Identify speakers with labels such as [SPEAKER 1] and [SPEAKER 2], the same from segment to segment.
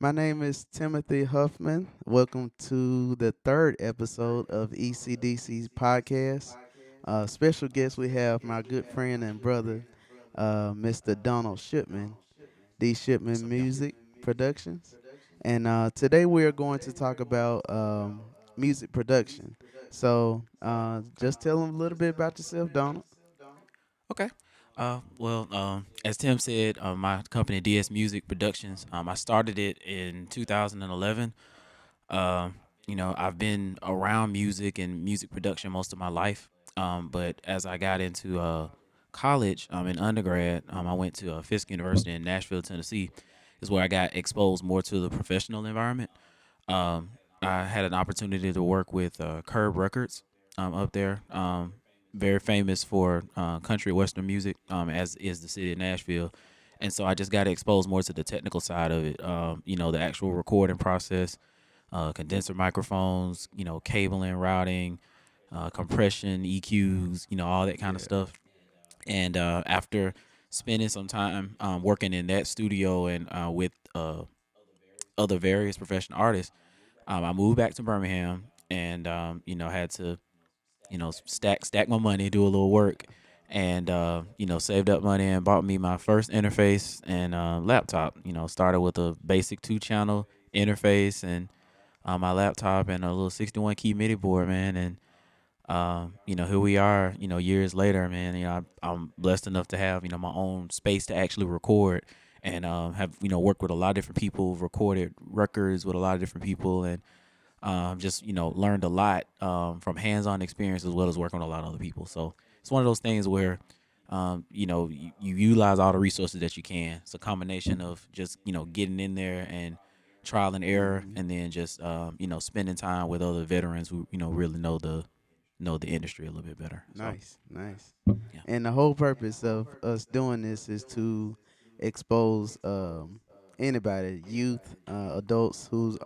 [SPEAKER 1] My name is Timothy Huffman. Welcome to the third episode of ECDC Podcast. Special guest, we have my good friend and brother, Mr. Donald Shipman, D.
[SPEAKER 2] What's
[SPEAKER 1] Shipman
[SPEAKER 2] up, y'all?
[SPEAKER 1] Music Productions. And today we are going to talk about music production. So just tell them a little bit about yourself, Donald.
[SPEAKER 2] Okay. As Tim said, my company DS Music Productions. I started it in 2011. I've been around music and music production most of my life. But as I got into college, in undergrad, I went to Fisk University in Nashville, Tennessee, is where I got exposed more to the professional environment. Um, I had an opportunity to work with Curb Records up there. Very famous for country western music, as is the city of Nashville. And so I just got exposed more to the technical side of it. The actual recording process, condenser microphones, cabling, routing, compression, EQs, all that kind of
[SPEAKER 1] Yeah.
[SPEAKER 2] stuff. And after spending some time working in that studio and with other various professional artists, I moved back to Birmingham and had to stack my money, do a little work, and saved up money and bought me my first interface and laptop. Started with a basic 2 channel interface and my laptop and a little 61 key MIDI board, man. And here we are, years later, man. I'm blessed enough to have my own space to actually record and have worked with a lot of different people, recorded records with a lot of different people, and just learned a lot from hands-on experience as well as working with a lot of other people. So it's one of those things where you utilize all the resources that you can. It's a combination of just getting in there and trial and error,
[SPEAKER 1] Mhm.
[SPEAKER 2] and then just spending time with other veterans who really know the industry a little bit better. So
[SPEAKER 1] Nice, nice.
[SPEAKER 2] yeah.
[SPEAKER 1] And the whole purpose of us doing this is to expose anybody, youth, adults who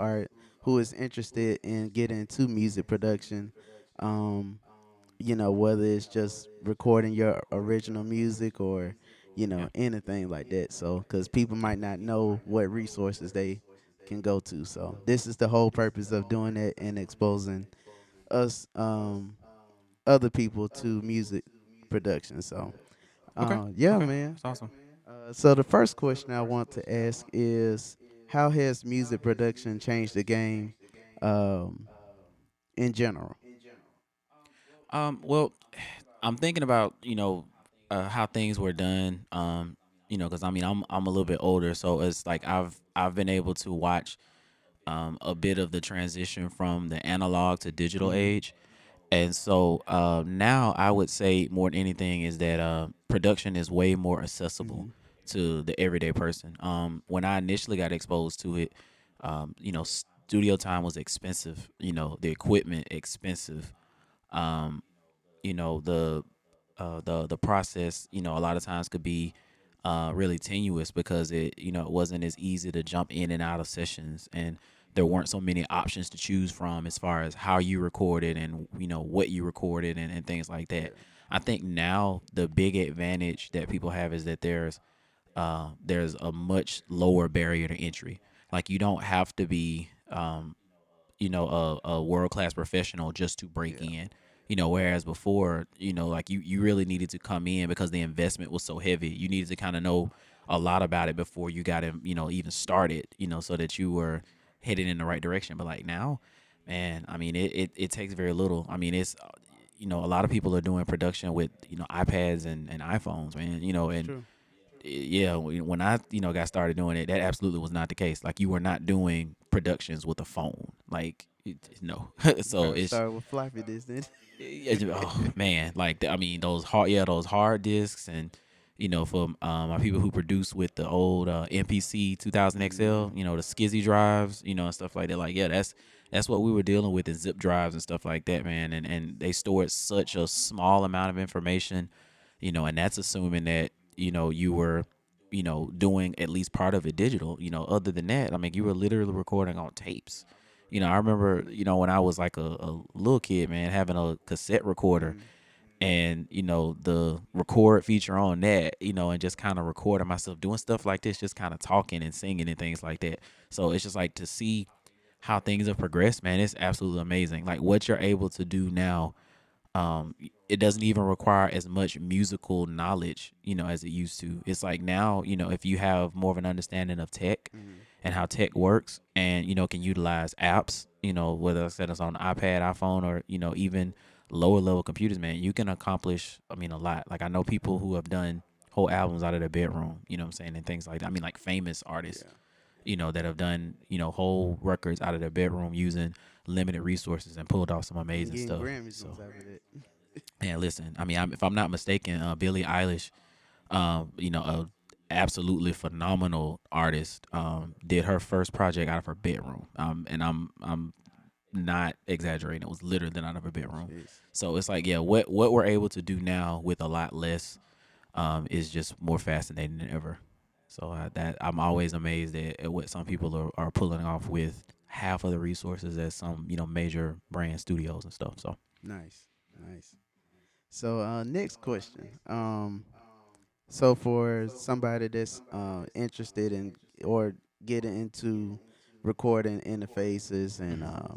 [SPEAKER 1] is interested in getting into music production. Um, whether it's just recording your original music or
[SPEAKER 2] Yeah.
[SPEAKER 1] anything like that. So, because people might not know what resources they can go to. So, this is the whole purpose of doing it and exposing us other people to music production. So,
[SPEAKER 2] Okay.
[SPEAKER 1] yeah,
[SPEAKER 2] Okay.
[SPEAKER 1] man.
[SPEAKER 2] That's awesome.
[SPEAKER 1] So the first question I want to ask is, how has music production changed the game, um, in general?
[SPEAKER 2] Well, I'm thinking about how things were done. Because I'm a little bit older, so it's like I've been able to watch a bit of the transition from the analog to digital
[SPEAKER 1] Mm-hmm.
[SPEAKER 2] age, and so now I would say more than anything is that production is way more accessible
[SPEAKER 1] Mm-hmm.
[SPEAKER 2] to the everyday person. When I initially got exposed to it, studio time was expensive. The equipment expensive. Um, the process a lot of times could be really tenuous because it wasn't as easy to jump in and out of sessions, and there weren't so many options to choose from as far as how you recorded and what you recorded and things like
[SPEAKER 1] Yeah.
[SPEAKER 2] that. I think now the big advantage that people have is that there's a much lower barrier to entry. Like, you don't have to be a world class professional just to break
[SPEAKER 1] Yeah.
[SPEAKER 2] in. Whereas before, like you really needed to come in because the investment was so heavy. You needed to kind of know a lot about it before you got in, even started, so that you were heading in the right direction. But like now, man, I mean, it takes very little. I mean, it's, a lot of people are doing production with, iPads and iPhones, man,
[SPEAKER 1] That's
[SPEAKER 2] and
[SPEAKER 1] true.
[SPEAKER 2] yeah, when I got started doing it, that absolutely was not the case. Like, you were not doing productions with a phone, like no.
[SPEAKER 1] You
[SPEAKER 2] So
[SPEAKER 1] probably
[SPEAKER 2] it's
[SPEAKER 1] started with floppy disk, then.
[SPEAKER 2] oh man, like I mean those hard discs, and for my people who produce with the old MPC 2000 XL,
[SPEAKER 1] Mm-hmm.
[SPEAKER 2] the skizzy drives, and stuff like that. Like, yeah, that's what we were dealing with, is zip drives and stuff like that, man. And they stored such a small amount of information, and that's assuming that you were doing at least part of it digital. Other than that, I mean, you were literally recording on tapes. I remember, when I was like a little kid, man, having a cassette recorder,
[SPEAKER 1] Mm-hmm.
[SPEAKER 2] and the record feature on that, and just kind of recording myself doing stuff like this, just kind of talking and singing and things like that. So it's just like to see how things have progressed, man. It's absolutely amazing. Like what you're able to do now, it doesn't even require as much musical knowledge, as it used to. It's like now, if you have more of an understanding of tech
[SPEAKER 1] Mm-hmm.
[SPEAKER 2] and how tech works, and can utilize apps, whether it's on iPad, iPhone, or even lower level computers, man, you can accomplish, I mean, a lot. Like I know people who have done whole albums out of their bedroom, what I'm saying, and things like that. I mean, like famous artists,
[SPEAKER 1] Yeah.
[SPEAKER 2] that have done, whole records out of their bedroom using limited resources and pulled off some
[SPEAKER 1] And
[SPEAKER 2] amazing
[SPEAKER 1] getting
[SPEAKER 2] stuff.
[SPEAKER 1] Grammys on
[SPEAKER 2] So,
[SPEAKER 1] top of that.
[SPEAKER 2] and listen, I mean, if I'm not mistaken, Billie Eilish, a absolutely phenomenal artist, did her first project out of her bedroom. And I'm not exaggerating. It was literally out of her bedroom.
[SPEAKER 1] Jeez.
[SPEAKER 2] So it's like, yeah, what we're able to do now with a lot less, is just more fascinating than ever. So that I'm always amazed at what some people are pulling off with half of the resources as some major brand studios and stuff. So
[SPEAKER 1] Nice. Nice. So next question. So for somebody that's interested in or getting into recording interfaces and
[SPEAKER 2] yeah,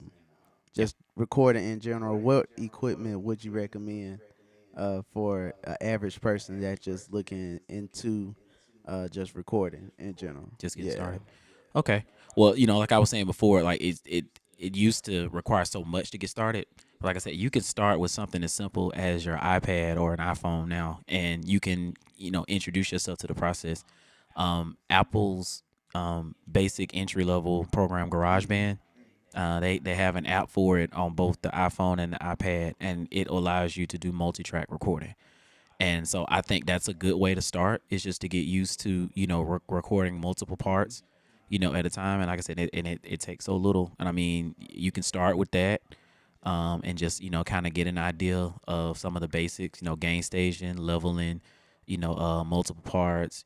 [SPEAKER 1] just recording in general, what equipment would you recommend for an average person that's just looking into just recording in general?
[SPEAKER 2] just getting
[SPEAKER 1] Yeah.
[SPEAKER 2] started. Okay. Well, like I was saying before, like it used to require so much to get started. But like I said, you can start with something as simple as your iPad or an iPhone now, and you can introduce yourself to the process. Apple's basic entry level program
[SPEAKER 1] Mm-hmm.
[SPEAKER 2] GarageBand. They have an app for it on both the iPhone and the iPad, and it allows you to do multi-track recording. And so I think that's a good way to start. Is just to get used to recording multiple parts, at a time. And like I said, it takes so little. And I mean, you can start with that, and just kind of get an idea of some of the basics. Gain station, leveling, multiple parts.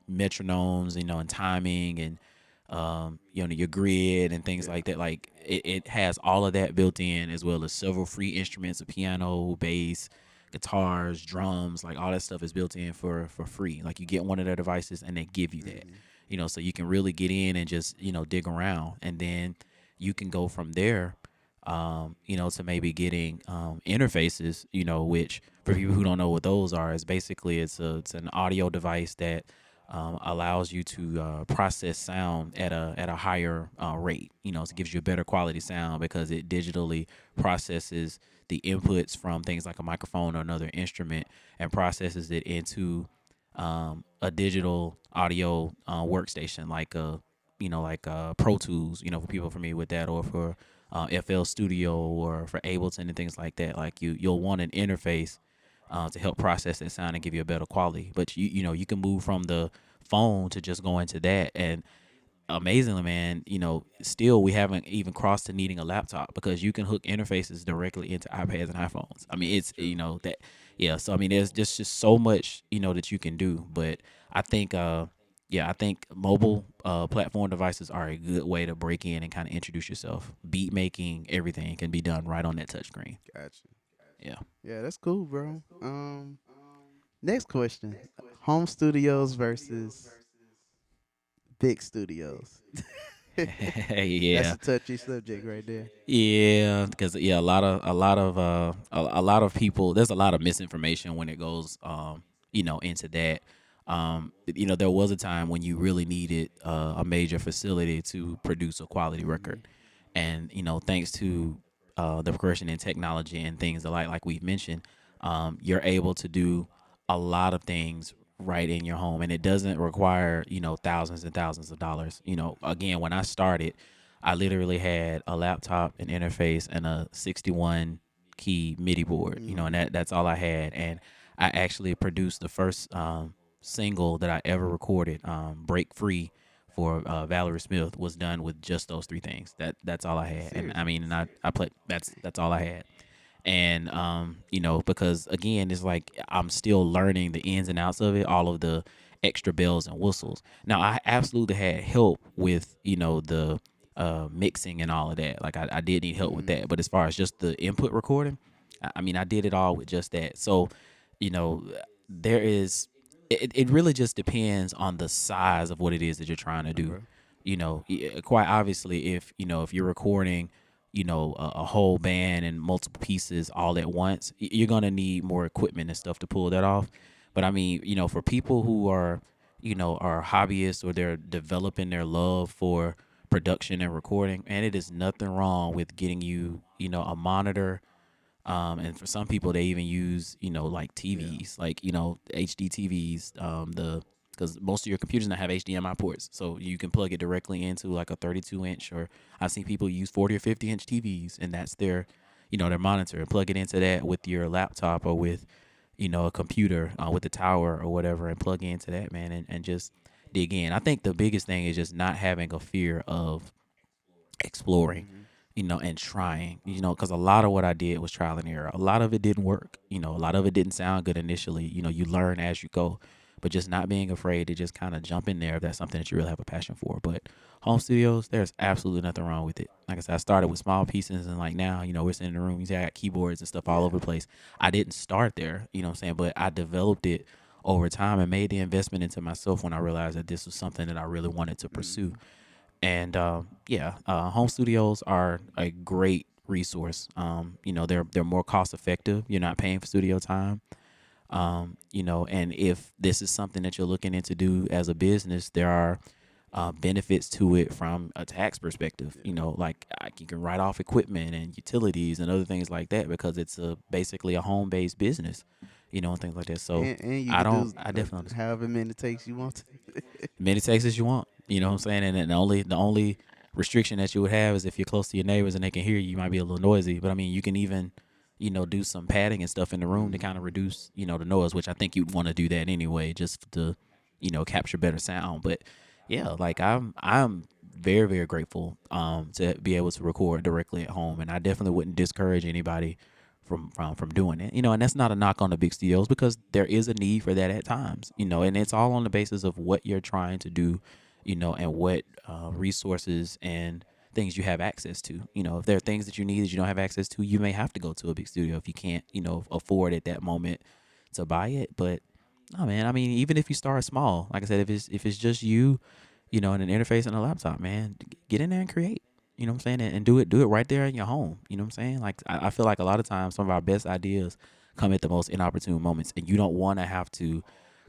[SPEAKER 2] Metronomes, and timing, and your grid and things
[SPEAKER 1] Yeah.
[SPEAKER 2] like that. Like it has all of that built in, as well as several free instruments, a piano, bass, guitars, drums, like all that stuff is built in for free. Like you get one of their devices and they give you that.
[SPEAKER 1] Mm-hmm.
[SPEAKER 2] So you can really get in and just dig around, and then you can go from there. To maybe getting interfaces, which for people who don't know what those are, is basically it's an audio device that allows you to process sound at a higher rate. So it gives you a better quality sound because it digitally processes the inputs from things like a microphone or another instrument and processes it into a digital audio workstation like Pro Tools. For people familiar with that, or for FL Studio, or for Ableton and things like that. Like you'll want an interface to help process that sound and give you a better quality. But you can move from the phone to just going to that, and amazingly, man, still we haven't even crossed to needing a laptop because you can hook interfaces directly into iPads and iPhones. I mean, it's
[SPEAKER 1] True.
[SPEAKER 2] that, yeah. So I mean, there's just so much that you can do. But I think yeah, I think mobile platform devices are a good way to break in and kind of introduce yourself. Beat making, everything can be done right on that touchscreen.
[SPEAKER 1] Gotcha.
[SPEAKER 2] Yeah.
[SPEAKER 1] Yeah, that's cool, bro. Next question: home studios versus big studios. That's
[SPEAKER 2] Yeah.
[SPEAKER 1] a touchy subject right there.
[SPEAKER 2] Yeah, because yeah, a lot of people. There's a lot of misinformation when it goes, into that. There was a time when you really needed a major facility to produce a quality
[SPEAKER 1] Mm-hmm.
[SPEAKER 2] record, and thanks to the progression in technology and things like we've mentioned, you're able to do a lot of things right in your home, and it doesn't require thousands and thousands of dollars. Again, when I started, I literally had a laptop, an interface, and a 61 key MIDI board. And
[SPEAKER 1] Mm-hmm.
[SPEAKER 2] that's all I had. And I actually produced the first single that I ever recorded, "Break Free," for Valerie Smith, was done with just those three things. That's all I had. And I
[SPEAKER 1] Seriously.
[SPEAKER 2] mean, and I played. That's all I had. And because again, it's like I'm still learning the ins and outs of it, all of the extra bells and whistles. Now I absolutely had help with the mixing and all of that. Like I did need help with
[SPEAKER 1] Mm-hmm.
[SPEAKER 2] that, but as far as just the input recording, I mean, I did it all with just that. So, you know, there is. It really just depends on the size of what it is that you're trying to do.
[SPEAKER 1] Okay.
[SPEAKER 2] Quite obviously, if if you're recording, a whole band and multiple pieces all at once, you're gonna need more equipment and stuff to pull that off. But I mean, for people who are, are hobbyists or they're developing their love for production and recording, and it is nothing wrong with getting you, a monitor. And for some people, they even use, like
[SPEAKER 1] Yeah.
[SPEAKER 2] TVs, like, HD TVs, because most of your computers now have HDMI ports. So you can plug it directly into like a 32-inch, or I've seen people use 40 or 50-inch TVs, and that's their, their monitor, and plug it into that with your laptop or with, a computer with the tower or whatever, and plug into that, man, and just dig in. I think the biggest thing is just not having a fear of exploring,
[SPEAKER 1] Hmm.
[SPEAKER 2] and trying, because a lot of what I did was trial and error. A lot of it didn't work. A lot of it didn't sound good initially. You learn as you go, but just not being afraid to just kind of jump in there if that's something that you really have a passion for. But home studios, there's absolutely nothing wrong with it. Like I said, I started with small pieces, and like now, we're sitting in the room. You see, I got keyboards and stuff all
[SPEAKER 1] Yeah.
[SPEAKER 2] over the place. I didn't start there, what I'm saying, but I developed it over time and made the investment into myself when I realized that this was something that I really wanted to pursue.
[SPEAKER 1] Hmm.
[SPEAKER 2] And yeah, home studios are a great resource. They're more cost effective. You're not paying for studio time. And if this is something that you're looking into do as a business, there are benefits to it from a tax perspective.
[SPEAKER 1] Yeah.
[SPEAKER 2] Like you can write off equipment and utilities and other things like that because it's basically a home based business. And things like that. So
[SPEAKER 1] And you
[SPEAKER 2] I
[SPEAKER 1] could
[SPEAKER 2] don't.
[SPEAKER 1] do
[SPEAKER 2] I definitely understand.
[SPEAKER 1] however many takes you want to.
[SPEAKER 2] Many takes as you want. You know what I'm saying? And then the only restriction that you would have is if you're close to your neighbors and they can hear you, you might be a little noisy. But I mean, you can even, do some padding and stuff in the room to kind of
[SPEAKER 1] Hmm.
[SPEAKER 2] reduce, the noise, which I think you'd want to do that anyway, just to, capture better sound. But yeah, like I'm very, very grateful to be able to record directly at home. And I definitely wouldn't discourage anybody from doing it. And that's not a knock on the big studios because there is a need for that at times, and it's all on the basis of what you're trying to do, and what resources and things you have access to. If there are things that you need that you don't have access to, you may have to go to a big studio if you can't, afford at that moment to buy it. But no, man, I mean, even if you start small, like I said, if it's just you, and an interface and a laptop, man, get in there and create. You know what I'm saying? And do it right there in your home. You know what I'm saying? Like I feel like a lot of times some of our best ideas come at the most inopportune moments, and you don't want to have to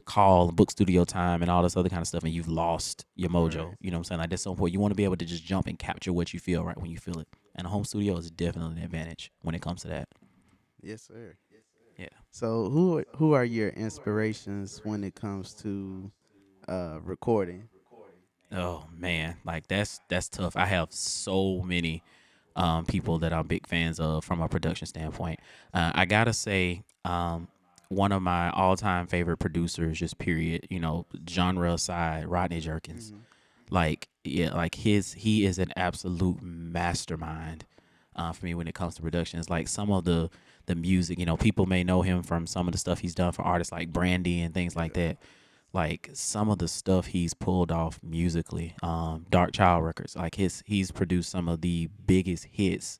[SPEAKER 2] call book studio time and all this other kind of stuff, and you've lost your
[SPEAKER 1] Right.
[SPEAKER 2] mojo. You know what I'm saying? Like at some point, you want to be able to just jump and capture what you feel right when you feel it. And a home studio is definitely an advantage when it comes to that.
[SPEAKER 1] Yes, sir.
[SPEAKER 2] Yeah.
[SPEAKER 1] So who are your inspirations when it comes to recording?
[SPEAKER 2] Oh man, like that's tough. I have so many people that I'm big fans of from a production standpoint. I gotta say, one of my all-time favorite producers, just period. Genre aside, Rodney Jerkins.
[SPEAKER 1] Hmm.
[SPEAKER 2] Like yeah, like he is an absolute mastermind for me when it comes to productions. Like some of the music, people may know him from some of the stuff he's done for artists like Brandy and things like
[SPEAKER 1] Yeah.
[SPEAKER 2] that. Like some of the stuff he's pulled off musically, Dark Child Records, like he's produced some of the biggest hits,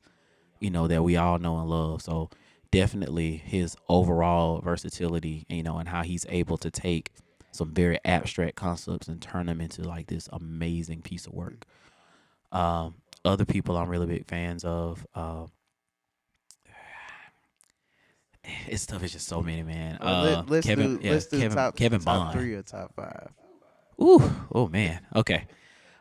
[SPEAKER 2] that we all know and love. So definitely his overall versatility, and how he's able to take some very abstract concepts and turn them into like this amazing piece of work. Um, Other people I'm really big fans of. It's tough. It's just so many, man.
[SPEAKER 1] Or let's
[SPEAKER 2] Kevin,
[SPEAKER 1] do
[SPEAKER 2] yeah,
[SPEAKER 1] let's do
[SPEAKER 2] Kevin, Kevin
[SPEAKER 1] top
[SPEAKER 2] Bond.
[SPEAKER 1] three or top five.
[SPEAKER 2] Ooh, oh man. Okay.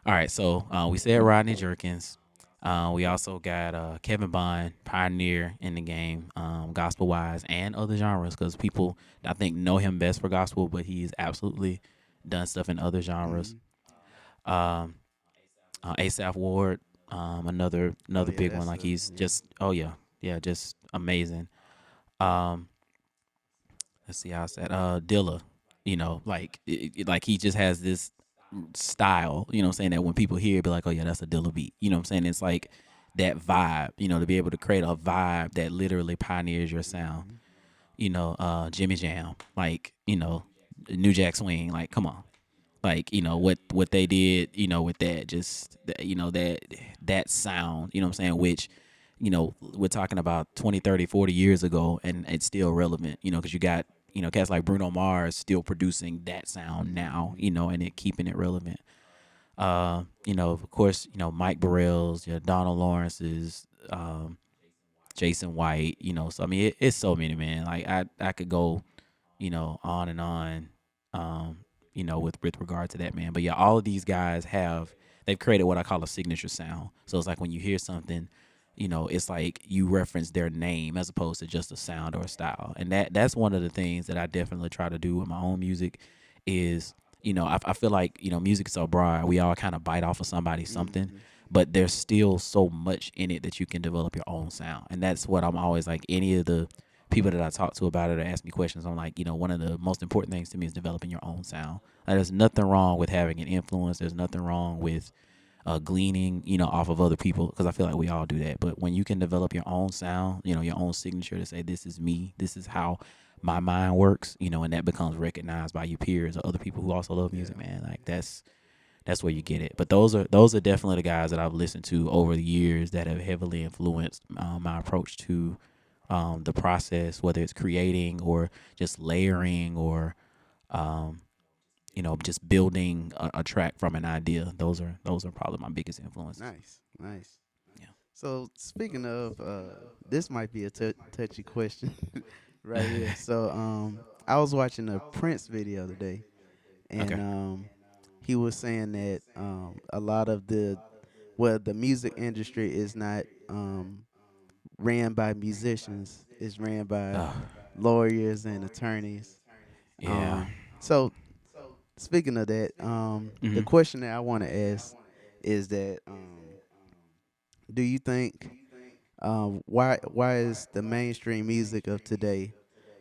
[SPEAKER 2] All right. So we said Rodney Jerkins. We also got Kevin Bond, pioneer in the game, gospel wise and other genres, because people I think know him best for gospel, but he's absolutely done stuff in other genres.
[SPEAKER 1] Hmm.
[SPEAKER 2] Um, Asaph Ward,
[SPEAKER 1] Oh
[SPEAKER 2] another
[SPEAKER 1] yeah,
[SPEAKER 2] big one.
[SPEAKER 1] that's
[SPEAKER 2] Like
[SPEAKER 1] a
[SPEAKER 2] he's
[SPEAKER 1] yeah.
[SPEAKER 2] just yeah, just amazing. Um, let's see how's that. Dilla, like like he just has this style. You know what I'm saying, that when people hear it, be like, oh yeah, that's a Dilla beat. You know what I'm saying? It's like that vibe. To be able to create a vibe that literally pioneers your sound.
[SPEAKER 1] Hmm.
[SPEAKER 2] Jimmy Jam, like New Jack Swing. Like come on. Like what they did, with that, just that that sound, what I'm saying, which we're talking about 20, 30, 40 years ago, and it's still relevant, because you got, cats like Bruno Mars still producing that sound now,
[SPEAKER 1] Mm-hmm.
[SPEAKER 2] and it keeping it relevant. Of course, Mike Burrell's, Donald Lawrence's, Jason White, so I mean, it's so many, man. Like I could go, on and on, um, with regard to that, man. But yeah, all of these guys they've created what I call a signature sound. So it's like when you hear something, it's like you reference their name as opposed to just a sound or a style. And that's one of the things that I definitely try to do with my own music is, I feel like, music is so broad. We all kind of bite off of somebody something,
[SPEAKER 1] Mm-hmm.
[SPEAKER 2] but there's still so much in it that you can develop your own sound. And that's what I'm always like, any of the people that I talk to about it or ask me questions, I'm like, one of the most important things to me is developing your own sound. Like, there's nothing wrong with having an influence. There's nothing wrong with gleaning, off of other people, because I feel like we all do that. But when you can develop your own sound, your own signature to say, this is me, this is how my mind works, and that becomes recognized by your peers or other people who also love
[SPEAKER 1] Yeah.
[SPEAKER 2] music, man. Like that's where you get it. But those are definitely the guys that I've listened to over the years that have heavily influenced my approach to the process, whether it's creating or just layering or um, just building a track from an idea. Those are probably my biggest influences.
[SPEAKER 1] Nice. Nice.
[SPEAKER 2] Yeah.
[SPEAKER 1] So speaking of, this might be a touchy question right here. So I was watching a Prince video today, and
[SPEAKER 2] Okay.
[SPEAKER 1] he was saying that a lot of the music industry is not ran by musicians. It's ran by
[SPEAKER 2] Uh,
[SPEAKER 1] lawyers and attorneys.
[SPEAKER 2] yeah.
[SPEAKER 1] So speaking of that, the
[SPEAKER 2] Hmm.
[SPEAKER 1] question that I want to ask is that do you think why is the mainstream music of today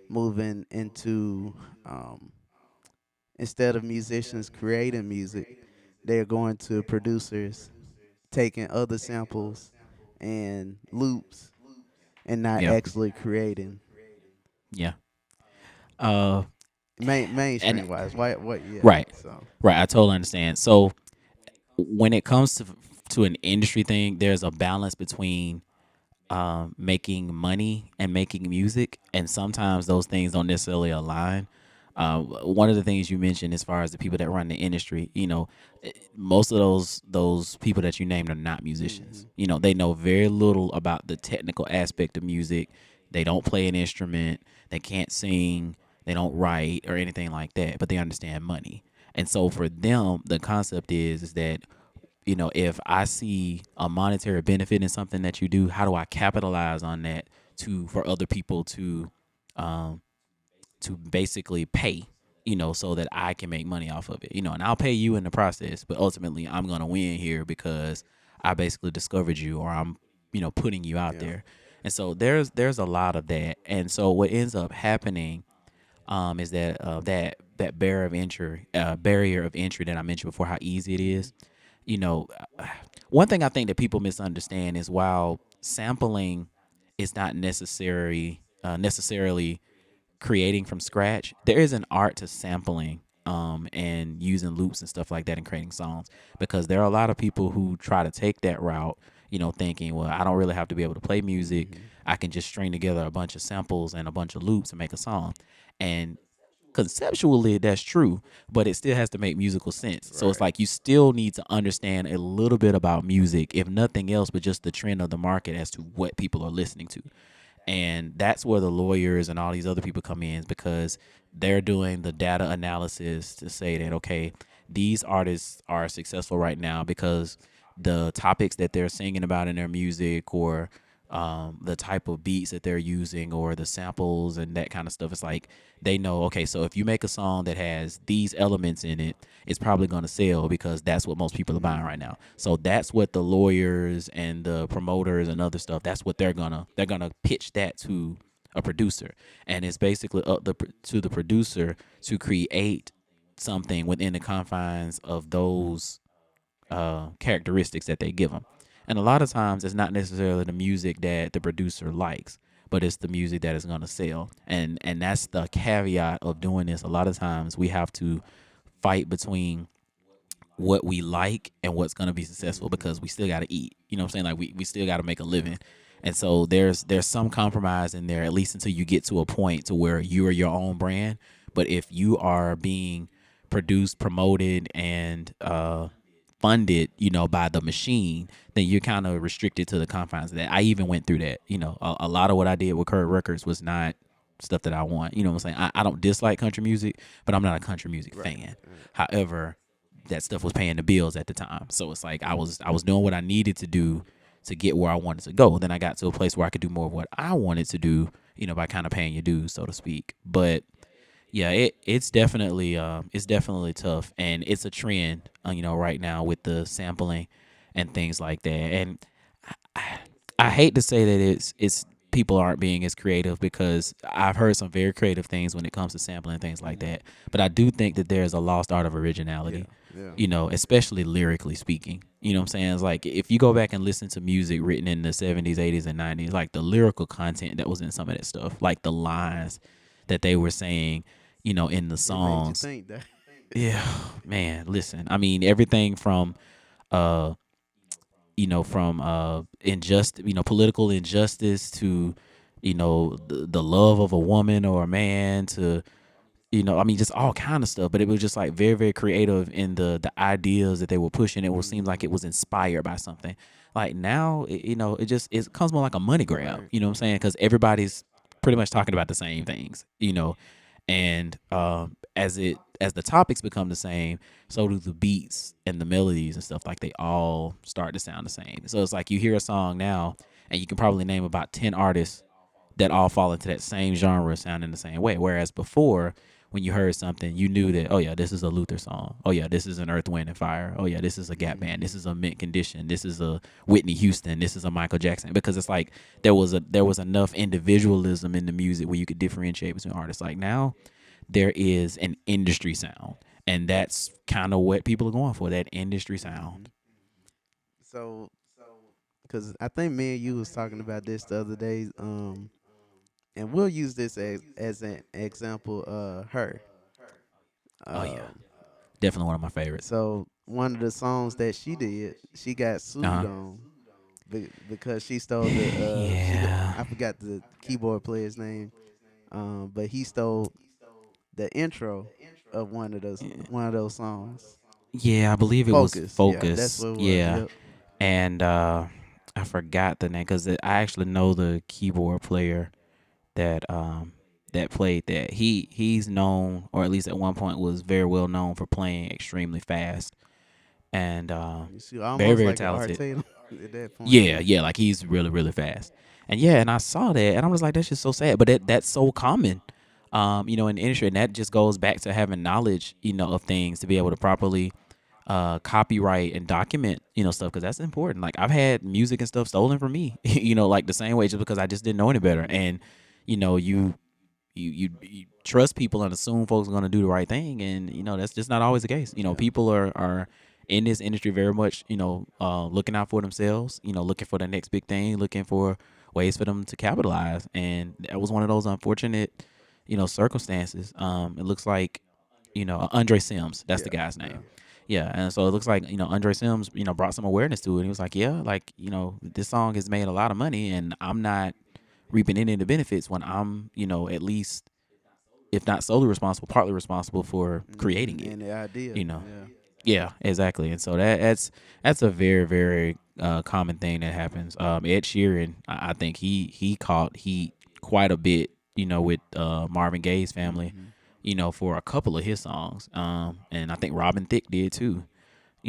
[SPEAKER 1] moving into um, instead of musicians creating music, they're going to producers taking other samples and loops and not
[SPEAKER 2] Yeah.
[SPEAKER 1] actually creating
[SPEAKER 2] Yeah. Uh, and
[SPEAKER 1] mainstream wise. Why? What? Yeah.
[SPEAKER 2] right,
[SPEAKER 1] So.
[SPEAKER 2] right. I totally understand. So when it comes to an industry thing, there's a balance between making money and making music, and sometimes those things don't necessarily align. One of the things you mentioned, as far as the people that run the industry, most of those people that you named are not musicians.
[SPEAKER 1] Mhm.
[SPEAKER 2] They know very little about the technical aspect of music. They don't play an instrument. They can't sing. They don't write or anything like that. But they understand money, and so for them, the concept is that if I see a monetary benefit in something that you do, how do I capitalize on that for other people um, to basically pay, so that I can make money off of it, and I'll pay you in the process, but ultimately I'm gonna win here because I basically discovered you, or I'm, putting you out
[SPEAKER 1] Yeah.
[SPEAKER 2] there, and so there's a lot of that, and so what ends up happening is that that barrier of entry that I mentioned before, how easy it
[SPEAKER 1] Mhm.
[SPEAKER 2] is, you know, one thing I think that people misunderstand is while sampling is not necessarily creating from scratch, there is an art to sampling and using loops and stuff like that and creating songs, because there are a lot of people who try to take that route, thinking, well, I don't really have to be able to play music.
[SPEAKER 1] Mhm.
[SPEAKER 2] I can just string together a bunch of samples and a bunch of loops and make a song. And conceptually that's true, but it still has to make musical sense. So it's
[SPEAKER 1] Right.
[SPEAKER 2] like you still need to understand a little bit about music, if nothing else but just the trend of the market as to what people are listening to. And that's where the lawyers and all these other people come in, because they're doing the data analysis to say that, okay, these artists are successful right now because the topics that they're singing about in their music, or the type of beats that they're using, or the samples and that kind of stuff. It's like they know, okay, so if you make a song that has these elements in it, it's probably going to sell because that's what most people are buying right
[SPEAKER 1] Mhm.
[SPEAKER 2] now. So that's what the lawyers and the promoters and other stuff, that's what they're gonna pitch that to a producer, and it's basically to the producer to create something within the confines of those characteristics that they give them. And a lot of times, it's not necessarily the music that the producer likes, but it's the music that is going to sell. And that's the caveat of doing this. A lot of times, we have to fight between what we like and what's going to be successful,
[SPEAKER 1] Mhm.
[SPEAKER 2] because we still got to eat. You know what I'm saying? Like we still got to make a
[SPEAKER 1] Yeah.
[SPEAKER 2] living. And so there's some compromise in there, at least until you get to a point to where you are your own brand. But if you are being produced, promoted, and funded, by the machine, then you're kind of restricted to the confines of that. I even went through that. A lot of what I did with Current Records was not stuff that I want. You know what I'm saying? I don't dislike country music, but I'm not a country music
[SPEAKER 1] Right.
[SPEAKER 2] fan.
[SPEAKER 1] Right.
[SPEAKER 2] However, that stuff was paying the bills at the time. So it's like I was doing what I needed to do to get where I wanted to go. Then I got to a place where I could do more of what I wanted to do, by kind of paying your dues, so to speak. But yeah, it's definitely tough, and it's a trend, right now with the sampling and things like that. And I hate to say that it's people aren't being as creative, because I've heard some very creative things when it comes to sampling and things like
[SPEAKER 1] Mhm.
[SPEAKER 2] that. But I do think that there's a lost art of
[SPEAKER 1] Yeah.
[SPEAKER 2] originality,
[SPEAKER 1] Yeah.
[SPEAKER 2] especially lyrically speaking. You know what I'm saying? It's like if you go back and listen to music written in the 70s, 80s, and 90s, like the lyrical content that was in some of that stuff, like the lines that they were saying, in the
[SPEAKER 1] It made you
[SPEAKER 2] songs.
[SPEAKER 1] think that.
[SPEAKER 2] Yeah, man, listen. I mean, everything from uh political injustice to the love of a woman or a man to I mean, just all kind of stuff. But it was just like very, very creative in the ideas that they were pushing. It will seem
[SPEAKER 1] Mhm.
[SPEAKER 2] like it was inspired by something. Like now, it comes more like a money grab.
[SPEAKER 1] Right.
[SPEAKER 2] You know what I'm saying? Because everybody's pretty much talking about the same things. And as the topics become the same, so do the beats and the melodies and stuff. Like they all start to sound the same. So it's like you hear a song now, and you can probably name about 10 artists that all fall into that same genre, sounding the same way. Whereas before, when you heard something, you knew that, oh yeah, this is a Luther song. Oh yeah, this is an Earth, Wind and Fire. Oh yeah, this is a Gap Band. This
[SPEAKER 1] Mhm.
[SPEAKER 2] is a Mint Condition. This is a Whitney Houston. This is a Michael Jackson. Because it's like there was enough individualism in the music where you could differentiate between artists. Like now, there is an industry sound, and that's kind of what people are going for, that industry sound.
[SPEAKER 1] Mhm. So, because I think me and you was talking about this the other day, and we'll use this as an example. Her.
[SPEAKER 2] Oh yeah,
[SPEAKER 1] Um,
[SPEAKER 2] definitely one of my favorites.
[SPEAKER 1] so one of the songs that she did, she got sued
[SPEAKER 2] Uh-huh.
[SPEAKER 1] on because she stole the
[SPEAKER 2] Yeah.
[SPEAKER 1] I forgot the keyboard player's name, but he stole the intro of one of those songs.
[SPEAKER 2] Yeah, I believe it was
[SPEAKER 1] Focus, yeah, that's
[SPEAKER 2] Focus.
[SPEAKER 1] what it was.
[SPEAKER 2] Yeah.
[SPEAKER 1] Yep.
[SPEAKER 2] And I forgot the name because I actually know the keyboard player that played that. He's known, or at least at one point was very well known for playing extremely fast and
[SPEAKER 1] You see,
[SPEAKER 2] very,
[SPEAKER 1] almost
[SPEAKER 2] very
[SPEAKER 1] like an
[SPEAKER 2] talented.
[SPEAKER 1] Artatum at that point.
[SPEAKER 2] Yeah, yeah, like he's really, really fast. And yeah, and I saw that and I was like, that's just so sad. But that's so common, in the industry. And that just goes back to having knowledge, of things to be able to properly copyright and document, stuff, because that's important. Like I've had music and stuff stolen from me, like the same way, just because I just didn't know any better.
[SPEAKER 1] Yeah.
[SPEAKER 2] And you trust people and assume folks are going to do the right thing, and that's just not always the case.
[SPEAKER 1] Yeah.
[SPEAKER 2] People are in this industry very much, looking out for themselves, looking for the next big thing, looking for ways for them to capitalize. And that was one of those unfortunate, circumstances. It looks like, Andre Sims, that's the
[SPEAKER 1] Yeah.
[SPEAKER 2] guy's
[SPEAKER 1] Yeah.
[SPEAKER 2] name. Yeah, and so it looks like, Andre Sims, brought some awareness to it. And he was like, yeah, like, this song has made a lot of money, and I'm not reaping any of the benefits when I'm, at least, if not solely responsible, partly responsible for creating it.
[SPEAKER 1] And the idea.
[SPEAKER 2] You know,
[SPEAKER 1] Yeah.
[SPEAKER 2] yeah, exactly. And so that's a very, very common thing that happens. Ed Sheeran, I think he caught heat quite a bit, with Marvin Gaye's family,
[SPEAKER 1] Hmm.
[SPEAKER 2] for a couple of his songs. And I think Robin Thicke did too.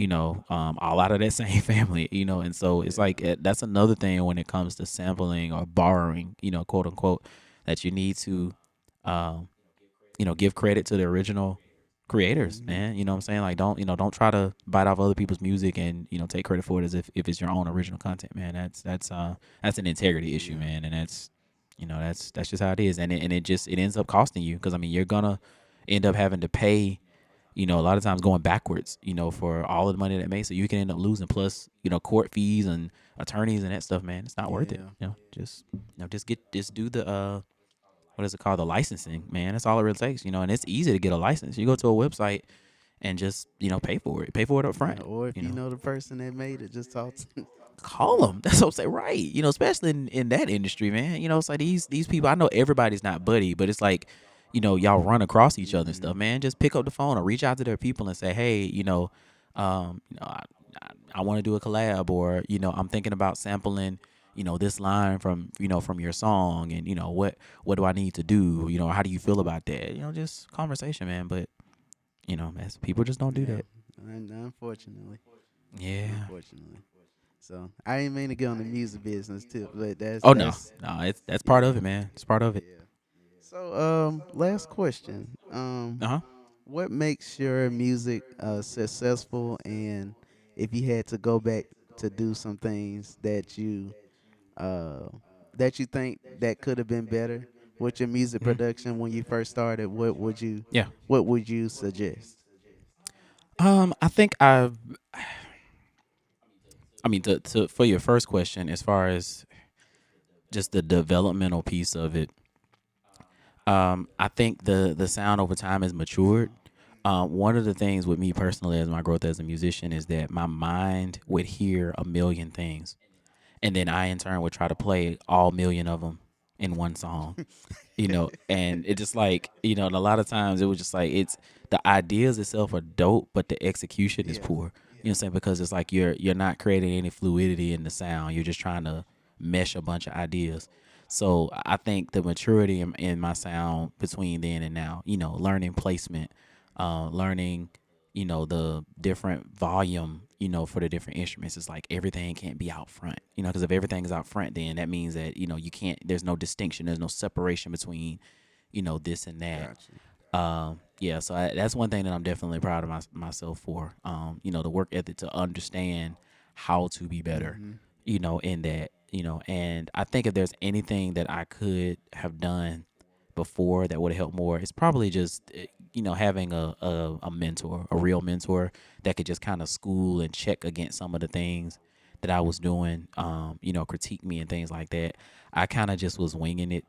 [SPEAKER 2] All out of that same family. And so it's
[SPEAKER 1] Yeah.
[SPEAKER 2] like that's another thing when it comes to sampling or borrowing, quote unquote, that you need to, um, give credit to the original creators,
[SPEAKER 1] Hmm.
[SPEAKER 2] man. You know what I'm saying? Like don't try to bite off other people's music and, take credit for it as if it's your own original content, man. That's an integrity issue,
[SPEAKER 1] Yeah.
[SPEAKER 2] man. And that's just how it is. And it ends up costing you, because I mean you're gonna end up having to pay, a lot of times going backwards, for all of the money that made. So you can end up losing, plus, court fees and attorneys and that stuff, man. It's not worth it.
[SPEAKER 1] Yeah.
[SPEAKER 2] Just do the what is it called? The licensing, man. That's all it really takes, and it's easy to get a license. You go to a website and just, pay for it. Pay for it up
[SPEAKER 1] Yeah.
[SPEAKER 2] front,
[SPEAKER 1] Or if
[SPEAKER 2] you
[SPEAKER 1] you
[SPEAKER 2] know.
[SPEAKER 1] know the person that made it, just talk to
[SPEAKER 2] call them. That's what I'm saying, right? Especially in that industry, man. It's like these people. I know everybody's not buddy, but it's like, y'all run across each other and
[SPEAKER 1] Mm-hmm.
[SPEAKER 2] stuff, man. Just pick up the phone or reach out to their people and say, hey, I want to do a collab, or I'm thinking about sampling, this line from your song, and what do I need to do? How do you feel about that? Just conversation, man. But as people just don't do
[SPEAKER 1] Yeah,
[SPEAKER 2] that.
[SPEAKER 1] unfortunately,
[SPEAKER 2] Yeah.
[SPEAKER 1] unfortunately. So I didn't mean to get on the music business too, but
[SPEAKER 2] Oh no,
[SPEAKER 1] that's
[SPEAKER 2] no, that's part
[SPEAKER 1] yeah,
[SPEAKER 2] of it, man. It's part of it.
[SPEAKER 1] yeah. So last question.
[SPEAKER 2] Uh huh.
[SPEAKER 1] What makes your music successful, and if you had to go back to do some things uh that you think that could have been better with your music
[SPEAKER 2] Hmm.
[SPEAKER 1] production when you first started,
[SPEAKER 2] Yeah.
[SPEAKER 1] what would you suggest?
[SPEAKER 2] I think I mean, to for your first question, as far as just the developmental piece of it, I think the sound over time has matured. One of the things with me personally, as my growth as a musician, is that my mind would hear a million things, and then I in turn would try to play all million of them in one song. And it just like, and a lot of times it was just like, it's the ideas itself are dope, but the execution is
[SPEAKER 1] Yeah.
[SPEAKER 2] poor. You know what I'm saying? Because it's like you're not creating any fluidity in the sound. You're just trying to mesh a bunch of ideas. So I think the maturity in my sound between then and now, learning placement, learning, the different volume, for the different instruments. It's like everything can't be out front, because if everything is out front, then that means that, you can't, there's no distinction, there's no separation between, this and that.
[SPEAKER 1] Gotcha.
[SPEAKER 2] Yeah, so that's one thing that I'm definitely proud of myself for. The work ethic to understand how to be better,
[SPEAKER 1] Mhm.
[SPEAKER 2] in that, and I think if there's anything that I could have done before that would have helped more, it's probably just, having a mentor, a real mentor that could just kind of school and check against some of the things that I was doing, critique me and things like that. I kind of just was winging it,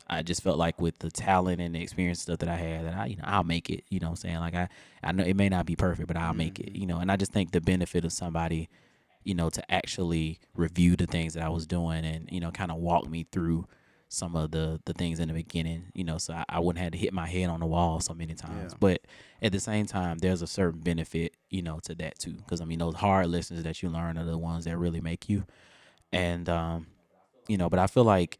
[SPEAKER 2] I just felt like with the talent and the experience stuff that I had, that I'll make it. You know what I'm saying? Like I know it may not be perfect, but I'll make it.
[SPEAKER 1] Mhm.
[SPEAKER 2] And I just think the benefit of somebody, to actually review the things that I was doing, and kind of walk me through some of the things in the beginning. So I wouldn't have to hit my head on the wall so many
[SPEAKER 1] Yeah.
[SPEAKER 2] times. But at the same time, there's a certain benefit, to that too, because I mean those hard lessons that you learn are the ones that really make you. And but I feel like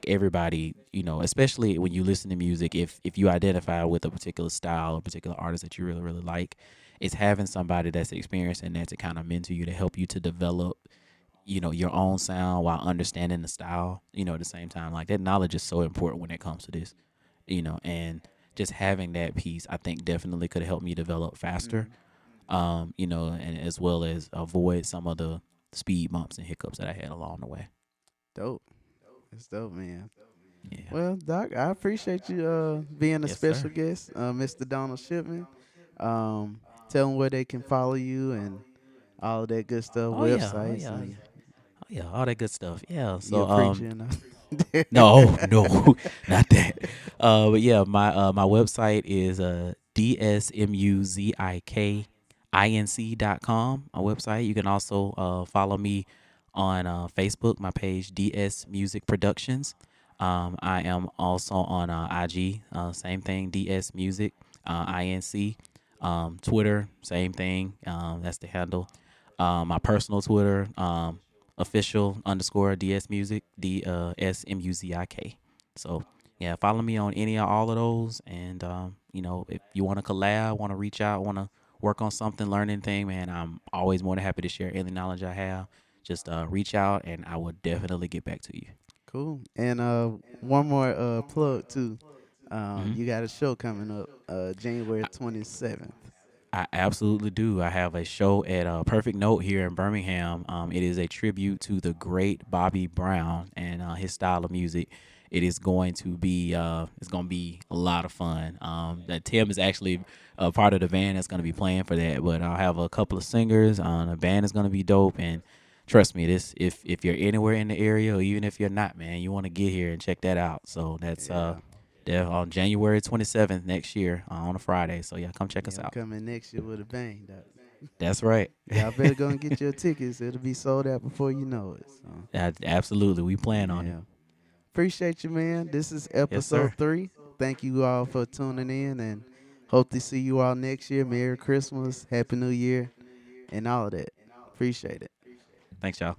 [SPEAKER 2] everybody, especially when you listen to music, if you identify with a particular style or particular artist that you really really like, it's having somebody that's experienced in that to kind of mentor you, to help you to develop, your own sound while understanding the style, at the same time. Like that knowledge is so important when it comes to this, and just having that piece, I think definitely could have helped me develop faster,
[SPEAKER 1] Mhm.
[SPEAKER 2] and as well as avoid some of the speed bumps and hiccups that I had along the way.
[SPEAKER 1] Dope. That's dope, man.
[SPEAKER 2] Yeah.
[SPEAKER 1] Well, Doc, I appreciate you being a
[SPEAKER 2] Yes,
[SPEAKER 1] special
[SPEAKER 2] sir.
[SPEAKER 1] guest, Mr. Donald Shipman. Um, tell them where they can follow you and all of that good stuff,
[SPEAKER 2] Oh yeah, oh
[SPEAKER 1] websites,
[SPEAKER 2] yeah, oh
[SPEAKER 1] and
[SPEAKER 2] yeah, oh yeah, all that good stuff. Yeah.
[SPEAKER 1] you a
[SPEAKER 2] So
[SPEAKER 1] preacher and all.
[SPEAKER 2] no, no, not that. But yeah, my website is dsmuzikinc.com. My website. You can also follow me on Facebook. My page DS Music Productions. I am also on IG. Same thing, DS Music INC. Twitter, same thing. That's the handle. My personal Twitter. Official underscore DS Music, DSMUZIK. So yeah, follow me on any or all of those. And if you want to collab, want to reach out, want to work on something, learn anything, man, I'm always more than happy to share any knowledge I have. Just reach out, and I will definitely get back to you.
[SPEAKER 1] Cool. And one more plug too.
[SPEAKER 2] Hmm.
[SPEAKER 1] You got a show coming up January 27th.
[SPEAKER 2] I absolutely do. I have a show at Perfect Note here in Birmingham. It is a tribute to the great Bobby Brown and his style of music. It is going to be it's going to be a lot of fun. That Tim is actually a part of the band that's going to be playing for that. But I'll have a couple of singers. The band is going to be dope, and trust me, this if you're anywhere in the area, or even if you're not, man, you want to get here and check that out. So that's
[SPEAKER 1] Yeah.
[SPEAKER 2] there on January 27th next year on a Friday. So yeah, come check us
[SPEAKER 1] Yeah, I'm
[SPEAKER 2] out.
[SPEAKER 1] coming next year with a bang, Doc.
[SPEAKER 2] That's right.
[SPEAKER 1] Y'all better go and get your tickets. It'll be sold out before you know it. So
[SPEAKER 2] Absolutely, we plan on it.
[SPEAKER 1] yeah. Appreciate you, man. This is
[SPEAKER 2] Yes,
[SPEAKER 1] episode
[SPEAKER 2] sir.
[SPEAKER 1] 3. Thank you all for tuning in and hope to see you all next year. Merry Christmas, Happy New Year, and all of that. Appreciate it.
[SPEAKER 2] Thanks, y'all.